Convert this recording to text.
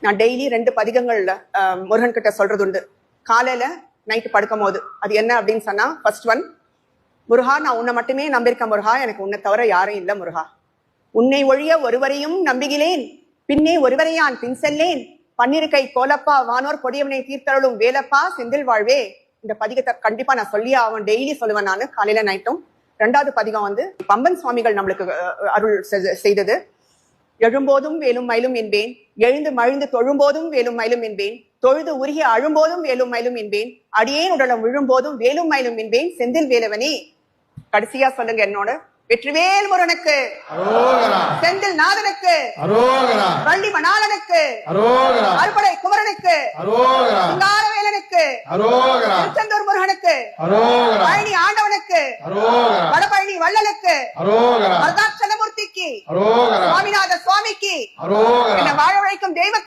நான் டெய்லி 2 பதிகங்கள்ல முருகன் கிட்ட சொல்றது உண்டு. காலையில நைட்டு படுக்கும் போது அது என்ன அப்படின்னு சொன்னா, ஃபர்ஸ்ட் ஒன், முருகா நான் உன்னை மட்டுமே நம்பியிருக்கேன் முருகா, எனக்கு உன்னை தவிர யாரும் இல்லை முருகா. உன்னை ஒழிய ஒருவரையும் நம்புகிலேன், பின்னே ஒருவரையான் பின் செல்லேன், பன்னிருக்கை கோலப்பா வானோர் கொடியவனை தீர்த்தருளும் வேலப்பா செந்தில் வாழ்வே. இந்த பதிகத்தை கண்டிப்பா நான் சொல்லி அவன் டெய்லி சொல்லுவேன் நான் காலையில நைட்டும். 2வது பதிகம் வந்து பம்பன் சுவாமிகள் நம்மளுக்கு அருள் செய்தது. எழும்போதும் வேலும் மயிலும் என்பேன், எழுந்து மழுந்து தொழும்போதும் வேலும் மயிலும் என்பேன், தொழுது உருகி அழும்போதும் வேலும் மயிலும் என்பேன், அடியேன் உடலம் விழும்போதும் வேலும் மயிலும் என்பேன் செந்தில் வேலவனே. கடைசியா சொல்லுங்க என்னோட, வெற்றிவேல் முருகனுக்கு, செந்தில் நாதனுக்கு, வள்ளி மணாளனுக்கு, அறுபடை குமரனுக்கு, சிங்காரவேலனுக்கு, திருச்செந்தூர் முருகனுக்கு